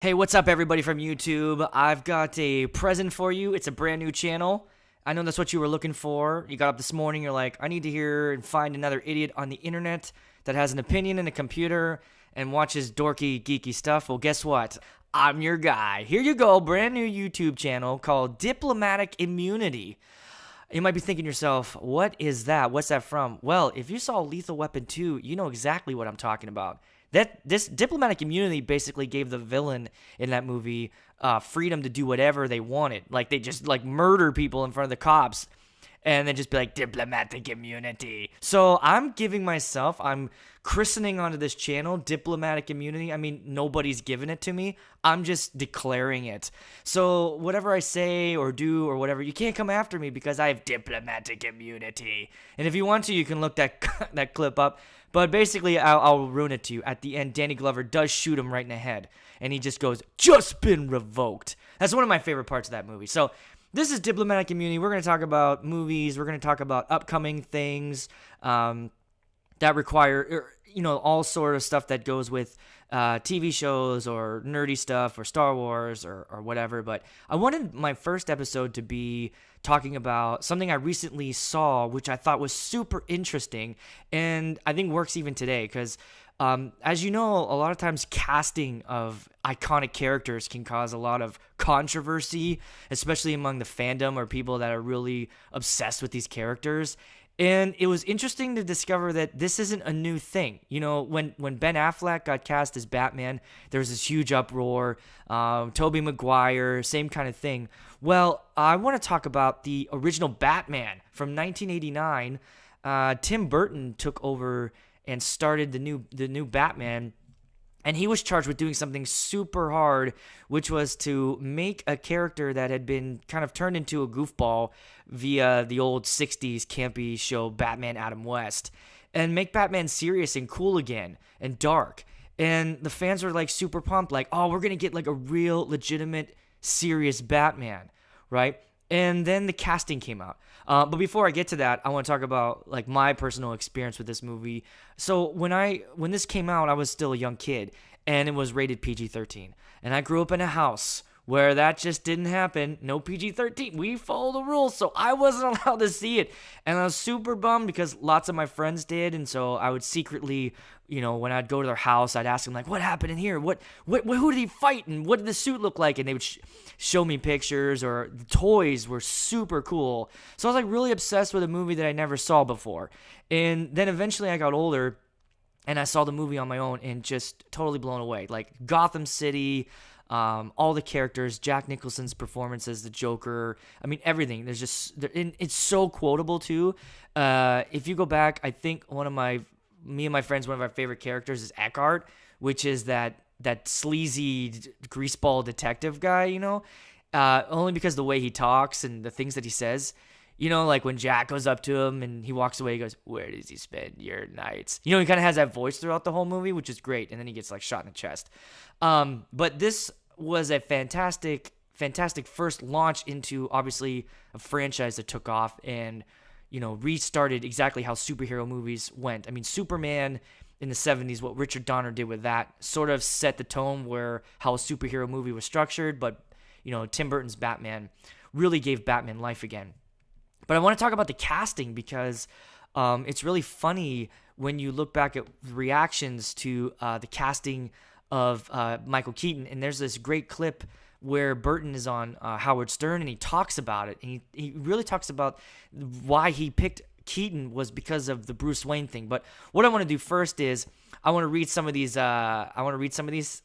Hey, what's up, everybody from YouTube? I've got a present for you. It's a brand new channel. I know that's what you were looking for. You got up this morning, you're like, I need to hear and find another idiot on the internet that has an opinion and a computer and watches dorky, geeky stuff. Well, guess what? I'm your guy. Here you go, brand new YouTube channel called Diplomatic Immunity. You might be thinking to yourself, what is that? What's that from? Well, if you saw Lethal Weapon 2, you know exactly what I'm talking about. This diplomatic immunity basically gave the villain in that movie freedom to do whatever they wanted. Like they just like murder people in front of the cops and then just be like diplomatic immunity. So I'm christening onto this channel diplomatic immunity. I mean, nobody's given it to me. I'm just declaring it. So whatever I say or do or whatever, you can't come after me because I have diplomatic immunity. And if you want to, you can look that clip up. But basically, I'll ruin it to you. At the end, Danny Glover does shoot him right in the head. And he just goes, just been revoked. That's one of my favorite parts of that movie. So this is diplomatic immunity. We're going to talk about movies. We're going to talk about upcoming things that require, all sort of stuff that goes with TV shows or nerdy stuff or Star Wars or whatever. But I wanted my first episode to be talking about something I recently saw, which I thought was super interesting and I think works even today because as you know, a lot of times casting of iconic characters can cause a lot of controversy, especially among the fandom or people that are really obsessed with these characters. And it was interesting to discover that this isn't a new thing. You know, when Ben Affleck got cast as Batman, there was this huge uproar. Tobey Maguire, same kind of thing. Well, I want to talk about the original Batman from 1989. Tim Burton took over and started the new Batman. And he was charged with doing something super hard, which was to make a character that had been kind of turned into a goofball via the old 60s campy show Batman Adam West, and make Batman serious and cool again and dark. And the fans were like super pumped, like, oh, we're going to get like a real legitimate serious Batman, right? And then the casting came out. But before I get to that, I want to talk about like my personal experience with this movie. So when this came out, I was still a young kid, and it was rated PG-13. And I grew up in a house where that just didn't happen. No PG-13. We follow the rules, so I wasn't allowed to see it. And I was super bummed because lots of my friends did, and so I would secretly, when I'd go to their house, I'd ask them like, "What happened in here? Who did he fight, and what did the suit look like?" And they would show me pictures, or the toys were super cool. So I was like really obsessed with a movie that I never saw before. And then eventually I got older, and I saw the movie on my own, and just totally blown away. Like Gotham City. All the characters, Jack Nicholson's performance as the Joker. I mean, everything. It's so quotable too. If you go back, I think me and my friends, one of our favorite characters is Eckhart, which is that sleazy greaseball detective guy, only because the way he talks and the things that he says. Like when Jack goes up to him and he walks away, he goes, "Where does he spend your nights?" He kind of has that voice throughout the whole movie, which is great. And then he gets like shot in the chest. But this was a fantastic first launch into obviously a franchise that took off and, restarted exactly how superhero movies went. I mean, Superman in the 70s, what Richard Donner did with that sort of set the tone where how a superhero movie was structured. But, Tim Burton's Batman really gave Batman life again. But I want to talk about the casting because it's really funny when you look back at reactions to the casting of Michael Keaton. And there's this great clip where Burton is on Howard Stern and he talks about it. And he really talks about why he picked Keaton was because of the Bruce Wayne thing. But what I want to do first is I want to read some of these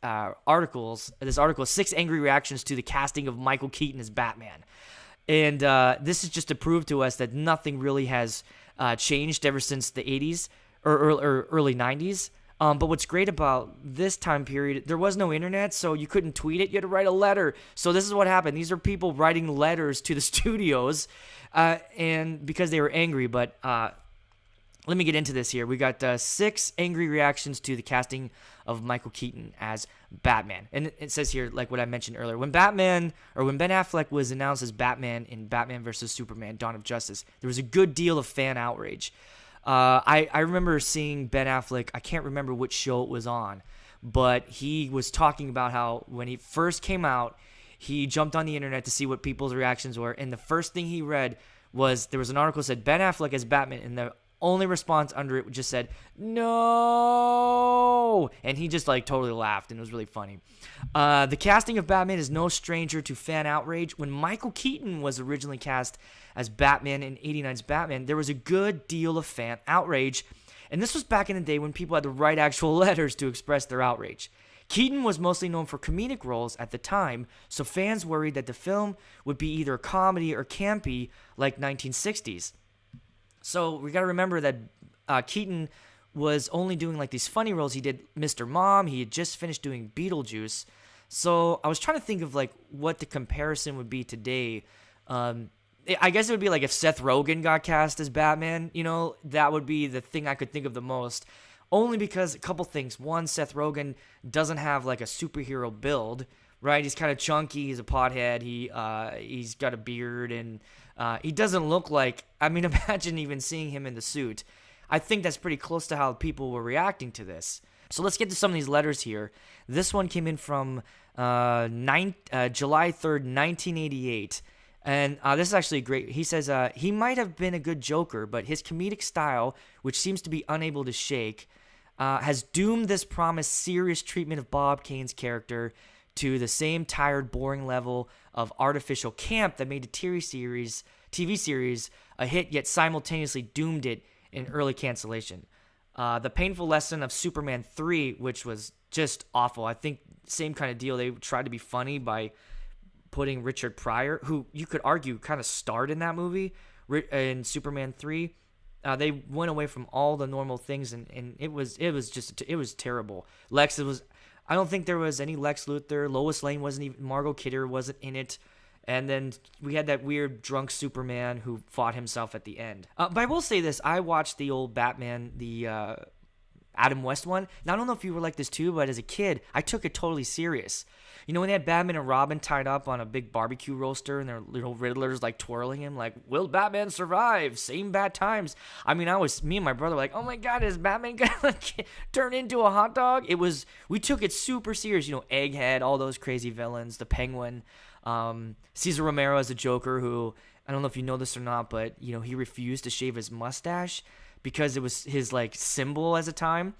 articles. This article, 6 Angry Reactions to the Casting of Michael Keaton as Batman. And this is just to prove to us that nothing really has changed ever since the 80s or early 90s. But what's great about this time period, there was no internet, so you couldn't tweet it. You had to write a letter. So this is what happened. These are people writing letters to the studios and because they were angry. But let me get into this here. We got 6 angry reactions to the casting of Michael Keaton as Batman. And it says here, like what I mentioned earlier, when Ben Affleck was announced as Batman in Batman vs. Superman, Dawn of Justice, there was a good deal of fan outrage. I remember seeing Ben Affleck, I can't remember which show it was on, but he was talking about how when he first came out, he jumped on the internet to see what people's reactions were, and the first thing he read was there was an article that said Ben Affleck as Batman, and the only response under it just said no, and he just like totally laughed, and it was really funny. The casting of Batman is no stranger to fan outrage. When Michael Keaton was originally cast as Batman in '89's Batman, there was a good deal of fan outrage, and this was back in the day when people had to write actual letters to express their outrage. Keaton was mostly known for comedic roles at the time, so fans worried that the film would be either a comedy or campy like 1960s. So we got to remember that Keaton was only doing like these funny roles. He did Mr. Mom. He had just finished doing Beetlejuice. So I was trying to think of like what the comparison would be today. I guess it would be like if Seth Rogen got cast as Batman, you know, that would be the thing I could think of the most. Only because a couple things. One, Seth Rogen doesn't have like a superhero build, right? He's kind of chunky. He's a pothead. He's got a beard, and he doesn't look like. I mean, imagine even seeing him in the suit. I think that's pretty close to how people were reacting to this. So let's get to some of these letters here. This one came in from July 3rd, 1988. And this is actually great. He says, he might have been a good Joker, but his comedic style, which seems to be unable to shake, has doomed this promised serious treatment of Bob Kane's character to the same tired, boring level of artificial camp that made the TV series a hit, yet simultaneously doomed it in early cancellation. The painful lesson of Superman 3, which was just awful. I think same kind of deal. They tried to be funny by putting Richard Pryor, who you could argue kind of starred in that movie, in Superman 3. They went away from all the normal things, and it was terrible. I don't think there was any Lex Luthor. Lois Lane wasn't even, Margot Kidder wasn't in it. And then we had that weird drunk Superman who fought himself at the end. But I will say this, I watched the old Batman, the Adam West one. And I don't know if you were like this too, but as a kid, I took it totally serious. You know, when they had Batman and Robin tied up on a big barbecue roaster and their little Riddlers like twirling him, like, will Batman survive? Same bad times. I mean, me and my brother were like, oh my God, is Batman gonna turn into a hot dog? We took it super serious. You know, Egghead, all those crazy villains, the Penguin, Cesar Romero as a Joker, who, I don't know if you know this or not, but, you know, he refused to shave his mustache because it was his, like, symbol at the time.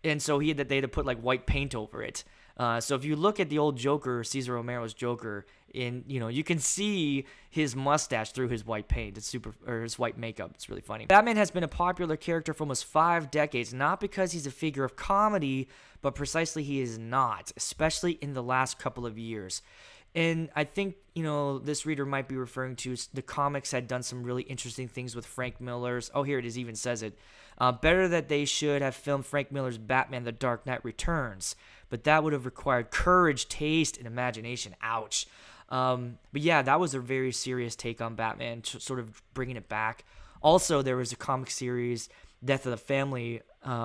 And so they had to put, like, white paint over it. So if you look at the old Joker, Cesar Romero's Joker, you can see his mustache through his white paint. His white makeup. It's really funny. Batman has been a popular character for almost 5 decades, not because he's a figure of comedy, but precisely he is not, especially in the last couple of years. And I think, this reader might be referring to the comics had done some really interesting things with Frank Miller's. Oh, here it is, even says it. Better that they should have filmed Frank Miller's Batman The Dark Knight Returns, but that would have required courage, taste, and imagination. Ouch. But yeah, that was a very serious take on Batman, sort of bringing it back. Also, there was a comic series, Death of the Family,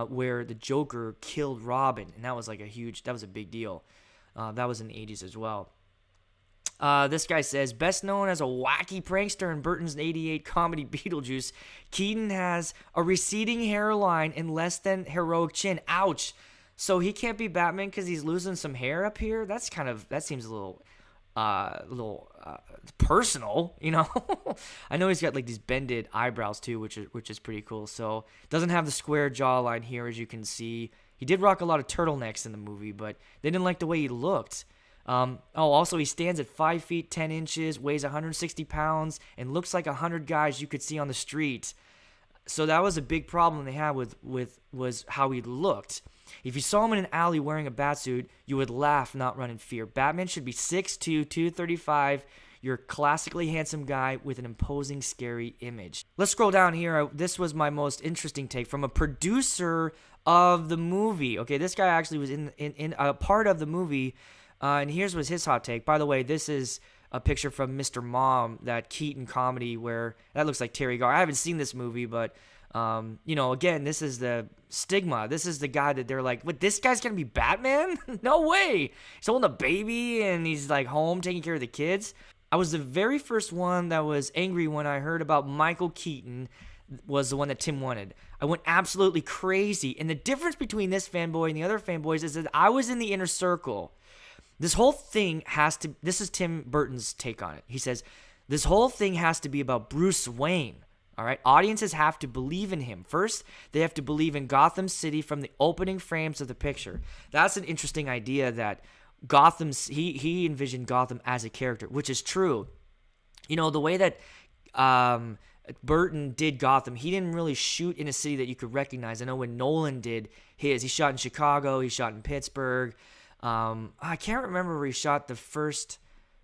where the Joker killed Robin, and that was a big deal. That was in the 80s as well. This guy says, best known as a wacky prankster in Burton's 88 comedy Beetlejuice, Keaton has a receding hairline and less than heroic chin. Ouch. So he can't be Batman because he's losing some hair up here? That seems a little personal, I know he's got like these bended eyebrows too, which is pretty cool. So doesn't have the square jawline here, as you can see. He did rock a lot of turtlenecks in the movie, but they didn't like the way he looked. Also he stands at 5 feet 10 inches, weighs 160 pounds, and looks like 100 guys you could see on the street. So that was a big problem they had was how he looked. If you saw him in an alley wearing a batsuit, you would laugh, not run in fear. Batman should be 6'2", 235. You're a classically handsome guy with an imposing, scary image. Let's scroll down here. This was my most interesting take from a producer of the movie. Okay, this guy actually was in a part of the movie. And here's was his hot take. By the way, this is a picture from Mr. Mom, that Keaton comedy where that looks like Terry Garr. I haven't seen this movie, but again, this is the stigma. This is the guy that they're like, what, this guy's gonna be Batman? No way. He's holding a baby and he's like home taking care of the kids. I was the very first one that was angry when I heard about Michael Keaton, was the one that Tim wanted. I went absolutely crazy. And the difference between this fanboy and the other fanboys is that I was in the inner circle. This whole thing this is Tim Burton's take on it. He says, this whole thing has to be about Bruce Wayne. All right. Audiences have to believe in him. First, they have to believe in Gotham City from the opening frames of the picture. That's an interesting idea that he envisioned Gotham as a character, which is true. You know, the way that Burton did Gotham, he didn't really shoot in a city that you could recognize. I know when Nolan did his, he shot in Chicago, he shot in Pittsburgh. I can't remember where he shot the first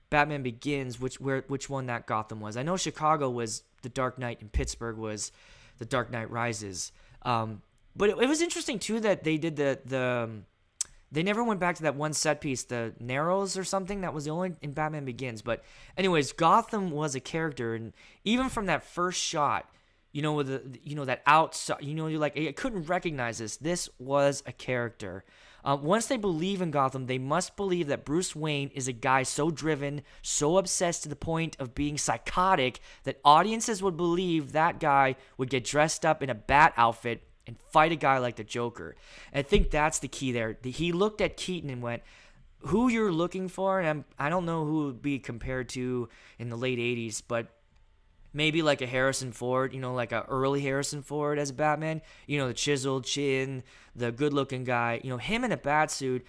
Batman Begins, which one that Gotham was. I know Chicago was The Dark Knight and Pittsburgh was The Dark Knight Rises. But it was interesting too that they did they never went back to that one set piece, the Narrows or something. That was the only in Batman Begins. But anyways, Gotham was a character, and even from that first shot, you know, with that outside, you know, you're like, I couldn't recognize this. This was a character. Once they believe in Gotham, they must believe that Bruce Wayne is a guy so driven, so obsessed to the point of being psychotic that audiences would believe that guy would get dressed up in a bat outfit and fight a guy like the Joker. And I think that's the key there. He looked at Keaton and went, who you're looking for, and I don't know who would be compared to in the late 80s, but maybe like a Harrison Ford, you know, like a early Harrison Ford as a Batman, you know, the chiseled chin, the good-looking guy, you know, him in a bat suit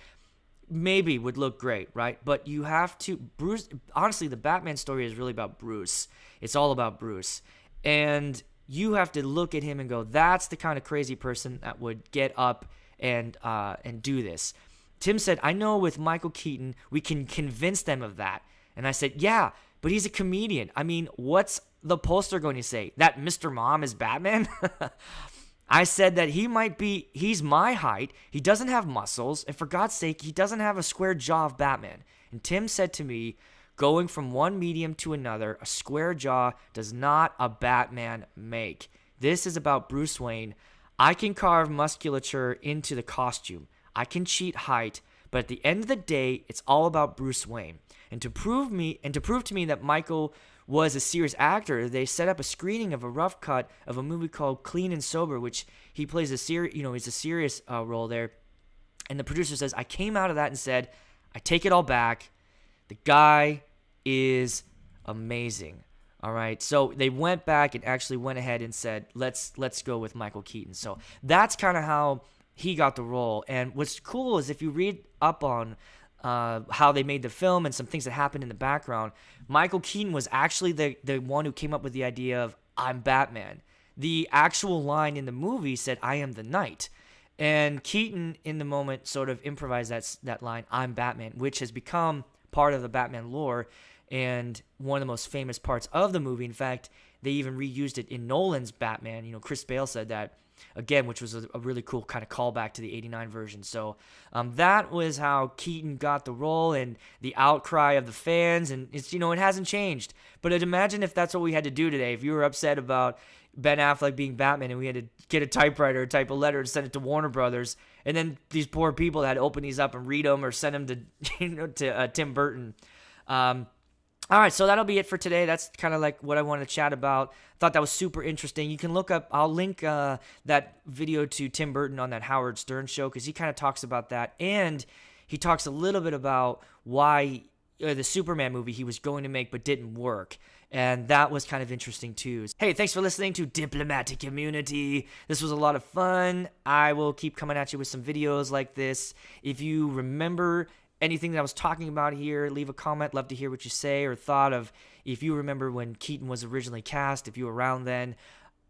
maybe would look great, right? But you have to, Bruce, honestly, the Batman story is really about Bruce. It's all about Bruce. And you have to look at him and go, that's the kind of crazy person that would get up and do this. Tim said, I know with Michael Keaton, we can convince them of that. And I said, yeah, but he's a comedian. I mean, what's the poster going to say? That Mr. Mom is Batman? I said that he's my height. He doesn't have muscles. And for God's sake, he doesn't have a square jaw of Batman. And Tim said to me, going from one medium to another, a square jaw does not a Batman make. This is about Bruce Wayne. I can carve musculature into the costume. I can cheat height, but at the end of the day, it's all about Bruce Wayne. And to prove to me that Michael was a serious actor, they set up a screening of a rough cut of a movie called Clean and Sober, which he plays he's a serious role there. And the producer says, I came out of that and said, I take it all back. The guy is amazing. All right. So they went back and actually went ahead and said, let's go with Michael Keaton. So that's kind of how he got the role. And what's cool is if you read up on how they made the film and some things that happened in the background, Michael Keaton was actually the one who came up with the idea of I'm Batman. The actual line in the movie said, I am the Knight. And Keaton in the moment sort of improvised that line, I'm Batman, which has become part of the Batman lore and one of the most famous parts of the movie. In fact, they even reused it in Nolan's Batman. You know, Chris Bale said that again, which was a really cool kind of callback to the 89 version. So that was how Keaton got the role and the outcry of the fans. And it's, you know, it hasn't changed. But imagine if that's what we had to do today. If you were upset about Ben Affleck being Batman and we had to get a typewriter, type a letter and send it to Warner Brothers, and then these poor people had to open these up and read them or send them to Tim Burton. All right, so that'll be it for today. That's kind of like what I wanted to chat about. Thought that was super interesting. You can look up, I'll link that video to Tim Burton on that Howard Stern show because he kind of talks about that. And he talks a little bit about why the Superman movie he was going to make but didn't work. And that was kind of interesting too. Hey, thanks for listening to Diplomatic Community. This was a lot of fun. I will keep coming at you with some videos like this. If you remember anything that I was talking about here, leave a comment. Love to hear what you say or thought of if you remember when Keaton was originally cast, if you were around then,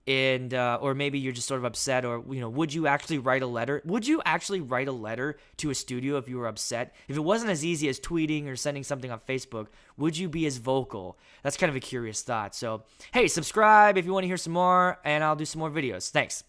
and or maybe you're just sort of upset, or you know, would you actually write a letter? Would you actually write a letter to a studio if you were upset? If it wasn't as easy as tweeting or sending something on Facebook, would you be as vocal? That's kind of a curious thought. So, hey, subscribe if you want to hear some more, and I'll do some more videos. Thanks.